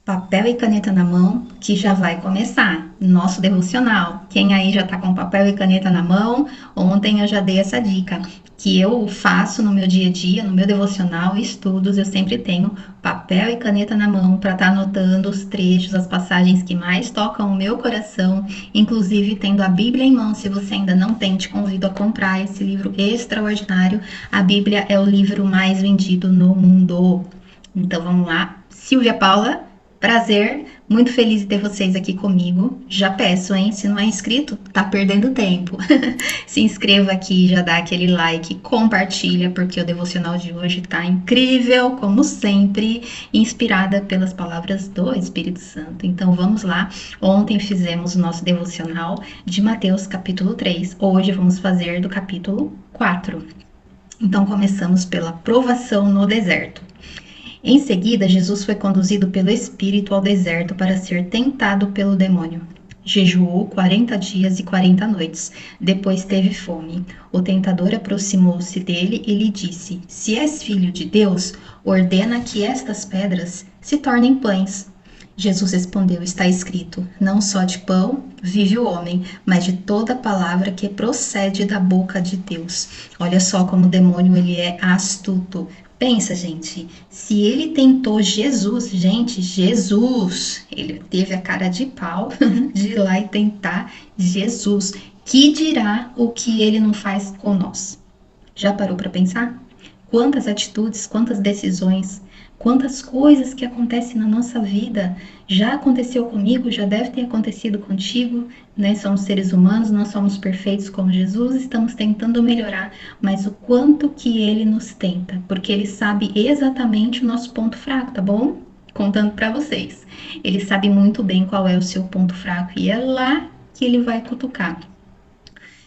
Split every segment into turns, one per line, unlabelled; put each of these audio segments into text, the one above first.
Papel e caneta na mão, que já vai começar nosso devocional. Quem aí já tá com papel e caneta na mão, ontem eu já dei essa dica, que eu faço no meu dia a dia, no meu devocional, estudos, eu sempre tenho papel e caneta na mão para estar anotando os trechos, as passagens que mais tocam o meu coração, inclusive tendo a Bíblia em mão. Se você ainda não tem, te convido a comprar esse livro extraordinário. A Bíblia é o livro mais vendido no mundo. Então vamos lá. Silvia Paula, prazer, muito feliz de ter vocês aqui comigo. Já peço, hein? Se não é inscrito, tá perdendo tempo. Se inscreva aqui, já dá aquele like, compartilha, porque o devocional de hoje tá incrível, como sempre, inspirada pelas palavras do Espírito Santo. Então vamos lá. Ontem fizemos o nosso devocional de Mateus capítulo 3. Hoje vamos fazer do capítulo 4. Então começamos pela provação no deserto. Em seguida, Jesus foi conduzido pelo Espírito ao deserto para ser tentado pelo demônio. Jejuou 40 dias e 40 noites. Depois teve fome. O tentador aproximou-se dele e lhe disse: Se és filho de Deus, ordena que estas pedras se tornem pães. Jesus respondeu: Está escrito: Não só de pão vive o homem, mas de toda palavra que procede da boca de Deus. Olha só como o demônio ele é astuto. Pensa, gente, se ele tentou Jesus, gente, Jesus, ele teve a cara de pau de ir lá e tentar Jesus. Que dirá o que ele não faz com nós? Já parou para pensar? Quantas atitudes, quantas decisões, quantas coisas que acontecem na nossa vida já aconteceu comigo, já deve ter acontecido contigo, né? Somos seres humanos, não somos perfeitos como Jesus, estamos tentando melhorar, mas o quanto que ele nos tenta, porque ele sabe exatamente o nosso ponto fraco, tá bom? Contando para vocês. Ele sabe muito bem qual é o seu ponto fraco e é lá que ele vai cutucar.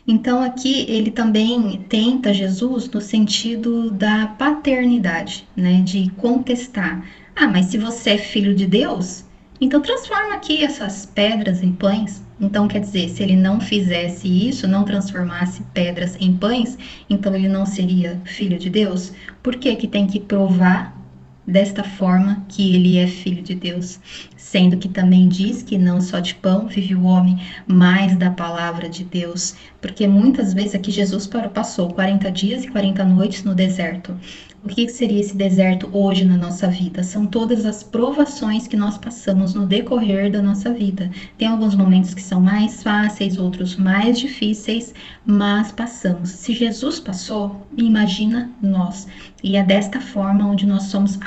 Então aqui ele também tenta Jesus no sentido da paternidade, né, de contestar. Ah, mas se você é filho de Deus, então transforma aqui essas pedras em pães. Então quer dizer, se ele não fizesse isso, não transformasse pedras em pães, então ele não seria filho de Deus? Por que que tem que provar desta forma que ele é filho de Deus? Sendo que também diz que não só de pão vive o homem, mas da palavra de Deus. Porque muitas vezes aqui Jesus passou 40 dias e 40 noites no deserto. O que seria esse deserto hoje na nossa vida? São todas as provações que nós passamos no decorrer da nossa vida. Tem alguns momentos que são mais fáceis, outros mais difíceis, mas passamos. Se Jesus passou, imagina nós. E é desta forma onde nós somos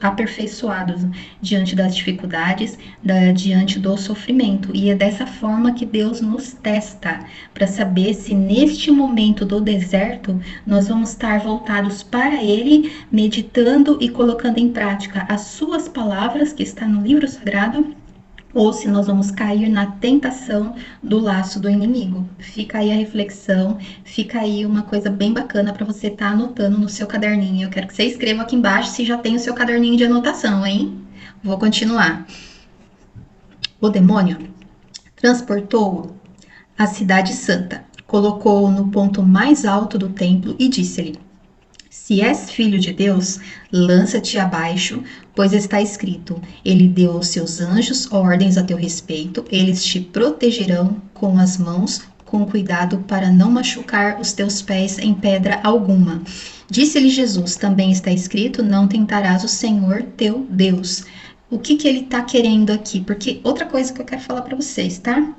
aperfeiçoados diante das dificuldades, diante do sofrimento. E é dessa forma que Deus nos testa, para saber se neste momento do deserto nós vamos estar voltados para Ele, meditando e colocando em prática as suas palavras que está no livro sagrado, ou se nós vamos cair na tentação do laço do inimigo. Fica aí a reflexão, fica aí uma coisa bem bacana para você estar anotando no seu caderninho. Eu quero que você escreva aqui embaixo se já tem o seu caderninho de anotação, hein? Vou continuar. O demônio transportou-o à cidade santa, colocou-o no ponto mais alto do templo e disse-lhe: Se és filho de Deus, lança-te abaixo, pois está escrito: Ele deu aos seus anjos ordens a teu respeito, eles te protegerão com as mãos, com cuidado para não machucar os teus pés em pedra alguma. Disse-lhe Jesus: Também está escrito: Não tentarás o Senhor teu Deus. O que ele está querendo aqui? Porque outra coisa que eu quero falar para vocês, tá?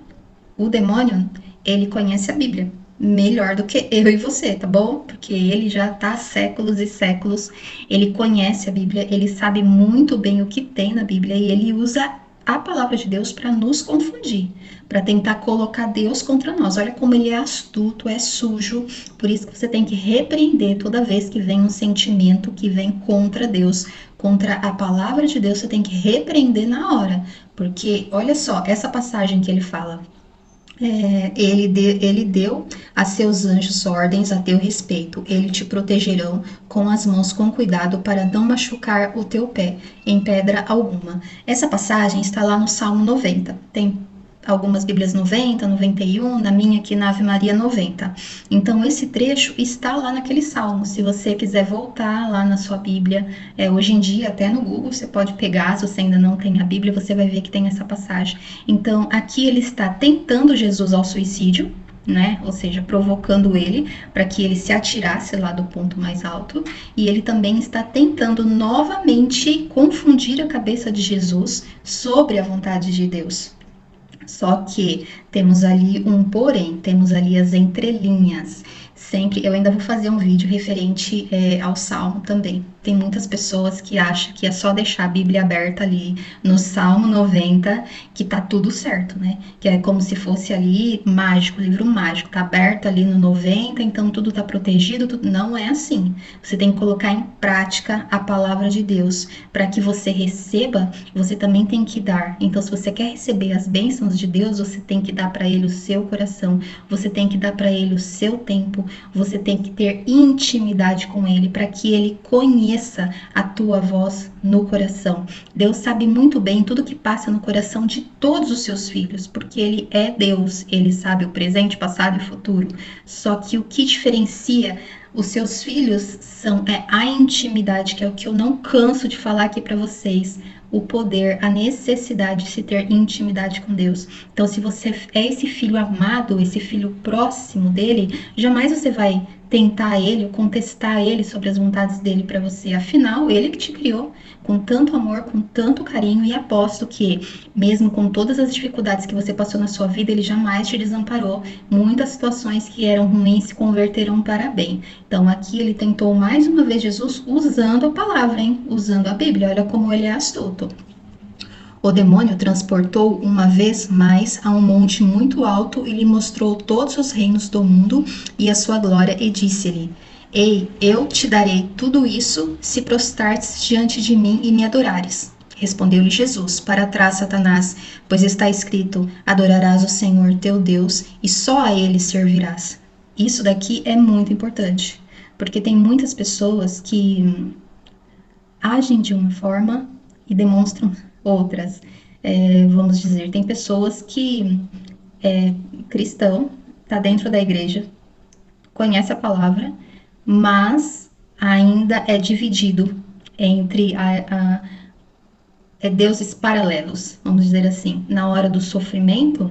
O demônio, ele conhece a Bíblia melhor do que eu e você, tá bom? Porque ele já tá há séculos e séculos, ele conhece a Bíblia, ele sabe muito bem o que tem na Bíblia e ele usa a palavra de Deus para nos confundir, para tentar colocar Deus contra nós. Olha como ele é astuto, é sujo, por isso que você tem que repreender toda vez que vem um sentimento que vem contra Deus, contra a palavra de Deus, você tem que repreender na hora, porque olha só, essa passagem que ele fala, ele deu a seus anjos ordens a teu respeito. Eles te protegerão com as mãos com cuidado para não machucar o teu pé em pedra alguma. Essa passagem está lá no Salmo 90. Tem algumas Bíblias 90, 91, na minha aqui na Ave Maria 90. Então esse trecho está lá naquele salmo. Se você quiser voltar lá na sua Bíblia, hoje em dia até no Google você pode pegar, se você ainda não tem a Bíblia, você vai ver que tem essa passagem. Então aqui ele está tentando Jesus ao suicídio, né? Ou seja, provocando ele para que ele se atirasse lá do ponto mais alto, e ele também está tentando novamente confundir a cabeça de Jesus sobre a vontade de Deus. Só que temos ali um porém, temos ali as entrelinhas. Sempre, eu ainda vou fazer um vídeo referente ao Salmo também. Tem muitas pessoas que acham que é só deixar a Bíblia aberta ali no Salmo 90 que tá tudo certo, né? Que é como se fosse ali mágico, livro mágico, tá aberto ali no 90, então tudo tá protegido, tudo... Não é assim. Você tem que colocar em prática a palavra de Deus. Para que você receba, você também tem que dar. Então, se você quer receber as bênçãos de Deus, você tem que dar para ele o seu coração, você tem que dar para ele o seu tempo, você tem que ter intimidade com ele para que ele conheça a tua voz no coração. Deus sabe muito bem tudo que passa no coração de todos os seus filhos, porque ele é Deus, ele sabe o presente, passado e futuro. Só que o que diferencia os seus filhos é a intimidade, que é o que eu não canso de falar aqui para vocês. O poder, a necessidade de se ter intimidade com Deus. Então, se você é esse filho amado, esse filho próximo dele, jamais você vai tentar ele ou contestar ele sobre as vontades dele para você. Afinal, ele que te criou com tanto amor, com tanto carinho, e aposto que, mesmo com todas as dificuldades que você passou na sua vida, ele jamais te desamparou. Muitas situações que eram ruins se converterão para bem. Então, aqui ele tentou mais uma vez Jesus usando a palavra, hein? Usando a Bíblia. Olha como ele é astuto. O demônio transportou uma vez mais a um monte muito alto e lhe mostrou todos os reinos do mundo e a sua glória, e disse-lhe: Ei, eu te darei tudo isso se prostrares diante de mim e me adorares. Respondeu-lhe Jesus: Para trás, Satanás, pois está escrito: Adorarás o Senhor teu Deus e só a ele servirás. Isso daqui é muito importante, porque tem muitas pessoas que agem de uma forma e demonstram outras. Vamos dizer, tem pessoas que cristão, está dentro da igreja, conhece a palavra, mas ainda é dividido entre deuses paralelos, vamos dizer assim. Na hora do sofrimento,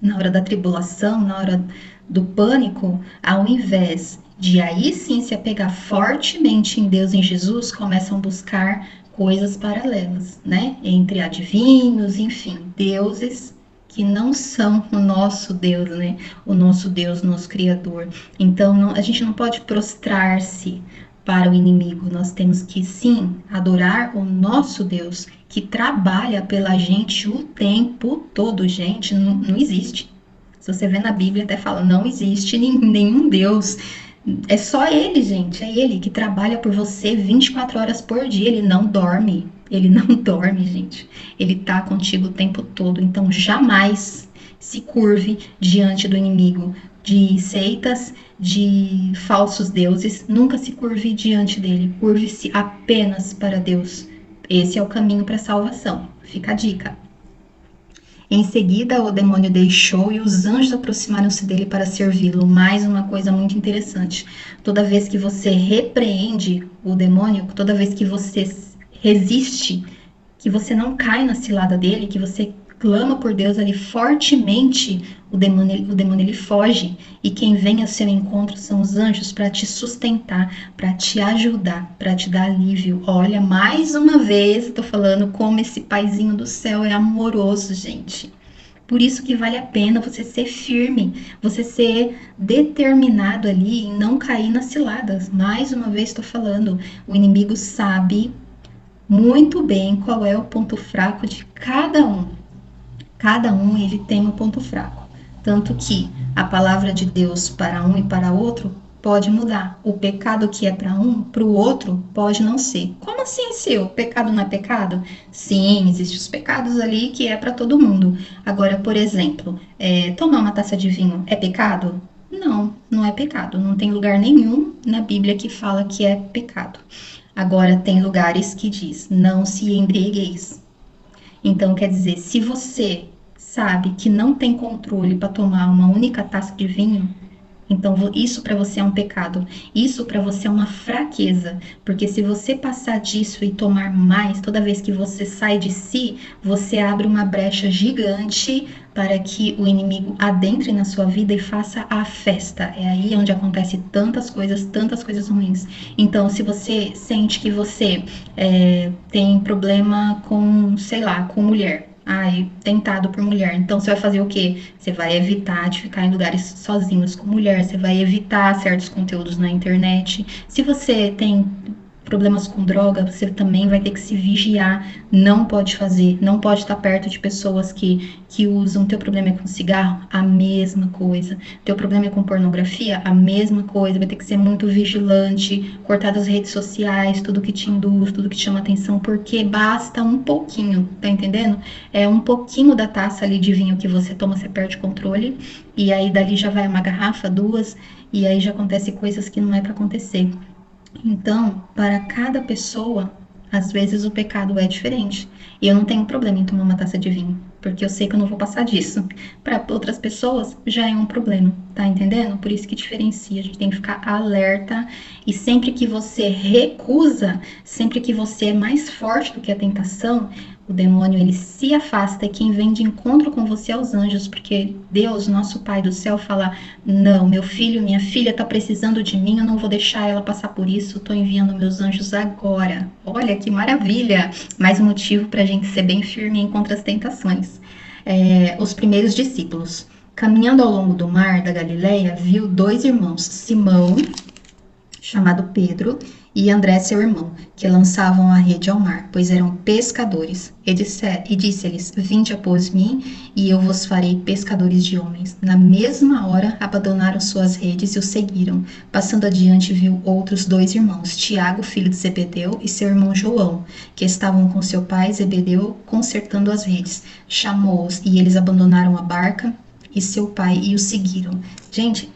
na hora da tribulação, na hora do pânico, ao invés de aí sim se apegar fortemente em Deus, em Jesus, começam a buscar coisas paralelas, né? Entre adivinhos, enfim, deuses que não são o nosso Deus, né? O nosso Deus, nosso Criador. Então, a gente não pode prostrar-se para o inimigo. Nós temos que, sim, adorar o nosso Deus, que trabalha pela gente o tempo todo. Gente, não existe. Se você vê na Bíblia, até fala, não existe nenhum Deus. É só ele, gente. É ele que trabalha por você 24 horas por dia. Ele não dorme. Ele não dorme, gente. Ele tá contigo o tempo todo. Então, jamais se curve diante do inimigo, de seitas, de falsos deuses. Nunca se curve diante dele. Curve-se apenas para Deus. Esse é o caminho para a salvação. Fica a dica. Em seguida, o demônio deixou e os anjos aproximaram-se dele para servi-lo. Mais uma coisa muito interessante. Toda vez que você repreende o demônio, toda vez que você resiste, que você não cai na cilada dele, que você clama por Deus ali fortemente, o demônio ele foge. E quem vem ao seu encontro são os anjos para te sustentar, para te ajudar, para te dar alívio. Olha, mais uma vez, estou falando como esse paizinho do céu é amoroso, gente. Por isso que vale a pena você ser firme, você ser determinado ali em não cair nas ciladas. Mais uma vez estou falando, o inimigo sabe muito bem qual é o ponto fraco de cada um. Cada um ele tem um ponto fraco. Tanto que a palavra de Deus para um e para outro pode mudar. O pecado que é para um, para o outro, pode não ser. Como assim, seu? Pecado não é pecado? Sim, existem os pecados ali que é para todo mundo. Agora, por exemplo, tomar uma taça de vinho é pecado? Não, não é pecado. Não tem lugar nenhum na Bíblia que fala que é pecado. Agora, tem lugares que diz, não se embriagueis. Então, quer dizer, se você sabe que não tem controle para tomar uma única taça de vinho, então isso para você é um pecado, isso para você é uma fraqueza, porque se você passar disso e tomar mais, toda vez que você sai de si, você abre uma brecha gigante para que o inimigo adentre na sua vida e faça a festa. É aí onde acontece tantas coisas ruins. Então, se você sente que você tem problema com, sei lá, com mulher, ai, tentado por mulher. Então você vai fazer o quê? Você vai evitar de ficar em lugares sozinhos com mulher, você vai evitar certos conteúdos na internet. Se você tem problemas com droga, você também vai ter que se vigiar, não pode fazer, não pode estar perto de pessoas que usam. Teu problema é com cigarro, a mesma coisa. Teu problema é com pornografia, a mesma coisa. Vai ter que ser muito vigilante, cortar das redes sociais, tudo que te induz, tudo que te chama atenção, porque basta um pouquinho, tá entendendo? É um pouquinho da taça ali de vinho que você toma, você perde o controle, e aí dali já vai uma garrafa, duas, e aí já acontece coisas que não é para acontecer. Então, para cada pessoa, às vezes o pecado é diferente. E eu não tenho problema em tomar uma taça de vinho, porque eu sei que eu não vou passar disso. Para outras pessoas, já é um problema, tá entendendo? Por isso que diferencia, a gente tem que ficar alerta. E sempre que você recusa, sempre que você é mais forte do que a tentação, o demônio ele se afasta e quem vem de encontro com você é os anjos, porque Deus, nosso Pai do céu, fala: não, meu filho, minha filha está precisando de mim, eu não vou deixar ela passar por isso, estou enviando meus anjos agora. Olha que maravilha! Mais um motivo para a gente ser bem firme contra as tentações. Os primeiros discípulos. Caminhando ao longo do mar da Galileia, viu dois irmãos, Simão, chamado Pedro, e André, seu irmão, que lançavam a rede ao mar, pois eram pescadores. E disse-lhes: Vinde após mim, e eu vos farei pescadores de homens. Na mesma hora, abandonaram suas redes e o seguiram. Passando adiante, viu outros dois irmãos, Tiago, filho de Zebedeu, e seu irmão João, que estavam com seu pai Zebedeu, consertando as redes. Chamou-os, e eles abandonaram a barca e seu pai e o seguiram. Gente,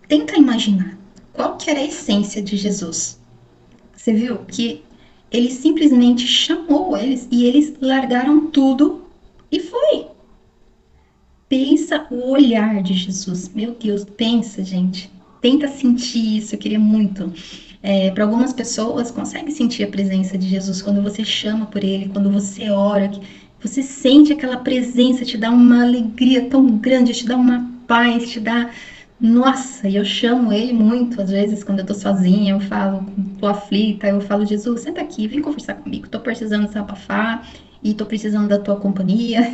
tenta imaginar qual que era a essência de Jesus. Você viu que ele simplesmente chamou eles e eles largaram tudo e foi. Pensa o olhar de Jesus. Meu Deus, pensa, gente. Tenta sentir isso, eu queria muito. Para algumas pessoas, consegue sentir a presença de Jesus quando você chama por ele, quando você ora, você sente aquela presença, te dá uma alegria tão grande, te dá uma paz, te dá. Nossa, e eu chamo ele muito, às vezes, quando eu tô sozinha, eu falo, tô aflita, eu falo: Jesus, senta aqui, vem conversar comigo, tô precisando desabafar e tô precisando da tua companhia.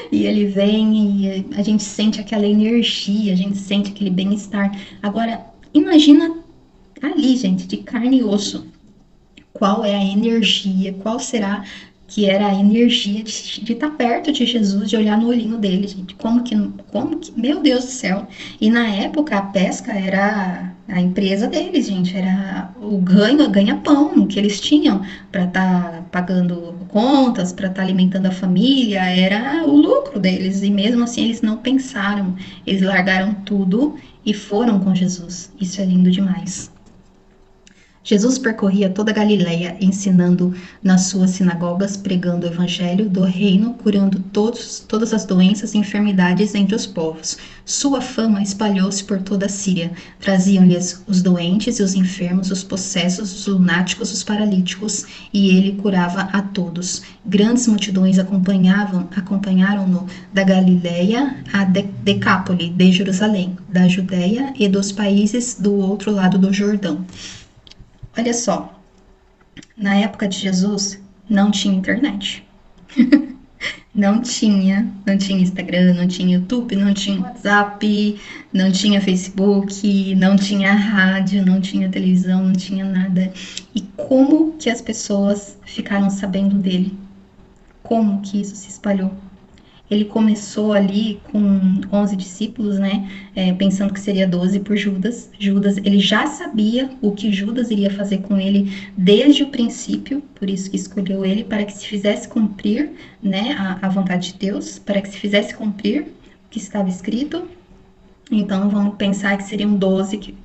E ele vem e a gente sente aquela energia, a gente sente aquele bem-estar. Agora, imagina ali, gente, de carne e osso, qual é a energia, qual será que era a energia de estar perto de Jesus, de olhar no olhinho dele, gente. Meu Deus do céu. E na época a pesca era a empresa deles, gente, era o ganha-pão que eles tinham para estar pagando contas, para estar alimentando a família, era o lucro deles. E mesmo assim eles não pensaram, eles largaram tudo e foram com Jesus. Isso é lindo demais. Jesus percorria toda a Galiléia, ensinando nas suas sinagogas, pregando o evangelho do reino, curando todas as doenças e enfermidades entre os povos. Sua fama espalhou-se por toda a Síria. Traziam-lhes os doentes e os enfermos, os possessos, os lunáticos, os paralíticos, e ele curava a todos. Grandes multidões acompanharam-no da Galiléia a Decápole, de Jerusalém, da Judéia e dos países do outro lado do Jordão. Olha só, na época de Jesus não tinha internet, não tinha Instagram, não tinha YouTube, não tinha WhatsApp, não tinha Facebook, não tinha rádio, não tinha televisão, não tinha nada. E como que as pessoas ficaram sabendo dele? Como que isso se espalhou? Ele começou ali com 11 discípulos, né? Pensando que seria 12 por Judas. Judas, ele já sabia o que Judas iria fazer com ele desde o princípio, por isso que escolheu ele, para que se fizesse cumprir, né, a vontade de Deus, para que se fizesse cumprir o que estava escrito. Então, vamos pensar que seriam 12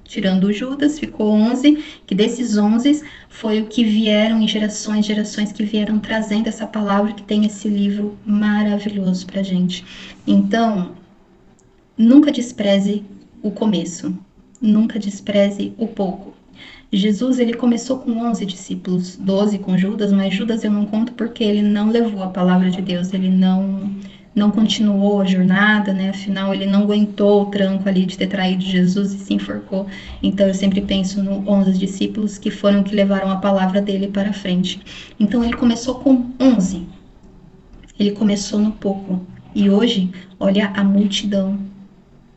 tirando o Judas, ficou 11, que desses 11 foi o que vieram em gerações, gerações que vieram trazendo essa palavra, que tem esse livro maravilhoso pra gente. Então, nunca despreze o começo, nunca despreze o pouco. Jesus, ele começou com 11 discípulos, 12 com Judas, mas Judas eu não conto porque ele não levou a palavra de Deus, ele não continuou a jornada, né? Afinal, ele não aguentou o tranco ali de ter traído Jesus e se enforcou. Então, eu sempre penso nos 11 discípulos que foram que levaram a palavra dele para frente. Então, ele começou com 11. Ele começou no pouco. E hoje, olha a multidão,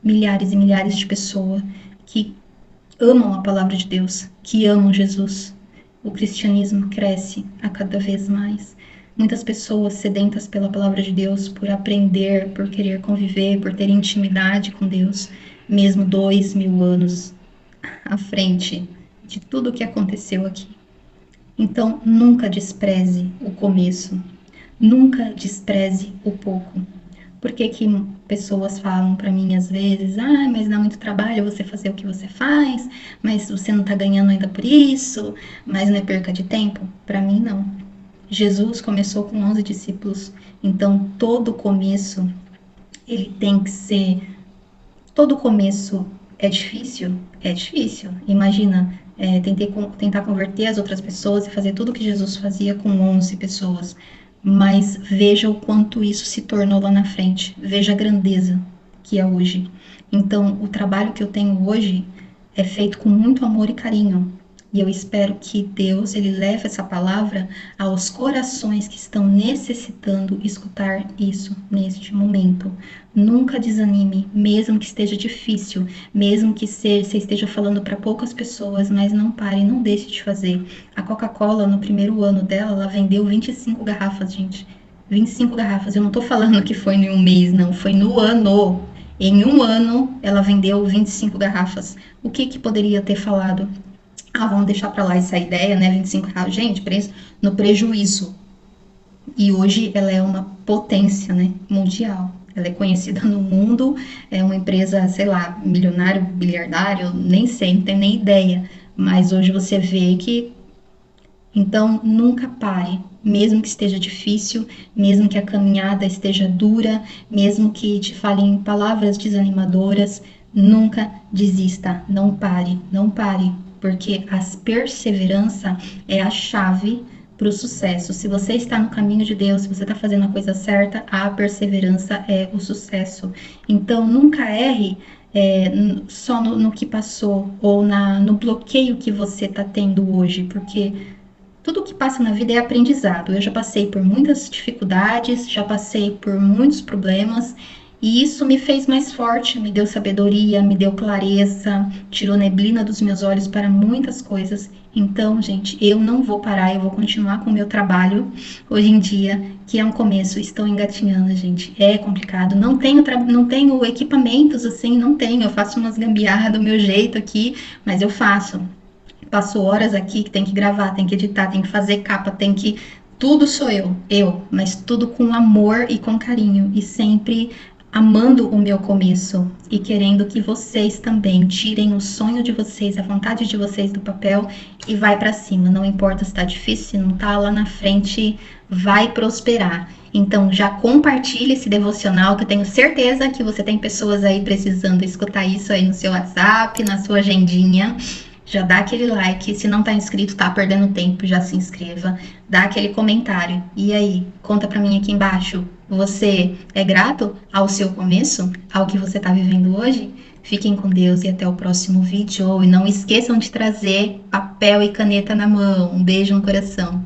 milhares e milhares de pessoas que amam a palavra de Deus, que amam Jesus. O cristianismo cresce a cada vez mais. Muitas pessoas sedentas pela palavra de Deus, por aprender, por querer conviver, por ter intimidade com Deus, mesmo 2000 anos à frente de tudo o que aconteceu aqui. Então, nunca despreze o começo, nunca despreze o pouco. Por que pessoas falam para mim às vezes, mas dá muito trabalho você fazer o que você faz, mas você não está ganhando ainda por isso, mas não é perca de tempo? Para mim, não. Jesus começou com 11 discípulos, então todo começo, ele tem que ser... Todo começo é difícil? É difícil. Imagina, tentar converter as outras pessoas e fazer tudo o que Jesus fazia com 11 pessoas. Mas veja o quanto isso se tornou lá na frente. Veja a grandeza que é hoje. Então, o trabalho que eu tenho hoje é feito com muito amor e carinho. E eu espero que Deus, ele leve essa palavra aos corações que estão necessitando escutar isso neste momento. Nunca desanime, mesmo que esteja difícil, mesmo que você esteja falando para poucas pessoas, mas não pare, não deixe de fazer. A Coca-Cola, no primeiro ano dela, ela vendeu 25 garrafas, gente. 25 garrafas. Eu não tô falando que foi em um mês, não. Foi no ano. Em um ano, ela vendeu 25 garrafas. O que poderia ter falado? Vamos deixar para lá essa ideia, né? 25 reais, gente, preço no prejuízo. E hoje ela é uma potência, né? Mundial. Ela é conhecida no mundo, é uma empresa, sei lá, milionário, bilhardário, nem sei, não tenho nem ideia. Mas hoje você vê que... Então, nunca pare, mesmo que esteja difícil, mesmo que a caminhada esteja dura, mesmo que te falem palavras desanimadoras, nunca desista, não pare, não pare. Porque a perseverança é a chave para o sucesso. Se você está no caminho de Deus, se você está fazendo a coisa certa, a perseverança é o sucesso. Então, nunca erre só no que passou ou no bloqueio que você está tendo hoje, porque tudo que passa na vida é aprendizado. Eu já passei por muitas dificuldades, já passei por muitos problemas, e isso me fez mais forte, me deu sabedoria, me deu clareza, tirou neblina dos meus olhos para muitas coisas. Então, gente, eu não vou parar, eu vou continuar com o meu trabalho hoje em dia, que é um começo. Estou engatinhando, gente. É complicado. Não tenho equipamentos assim, não tenho. Eu faço umas gambiarras do meu jeito aqui, mas eu faço. Passo horas aqui que tem que gravar, tem que editar, tem que fazer capa, tem que... Tudo sou eu, mas tudo com amor e com carinho, e sempre amando o meu começo e querendo que vocês também tirem o sonho de vocês, a vontade de vocês do papel e vai para cima. Não importa se tá difícil, se não tá, lá na frente vai prosperar. Então já compartilhe esse devocional, que eu tenho certeza que você tem pessoas aí precisando escutar isso aí no seu WhatsApp, na sua agendinha. Já dá aquele like, se não tá inscrito, tá perdendo tempo, já se inscreva, dá aquele comentário. E aí, conta pra mim aqui embaixo, você é grato ao seu começo, ao que você tá vivendo hoje? Fiquem com Deus e até o próximo vídeo. E não esqueçam de trazer papel e caneta na mão. Um beijo no coração.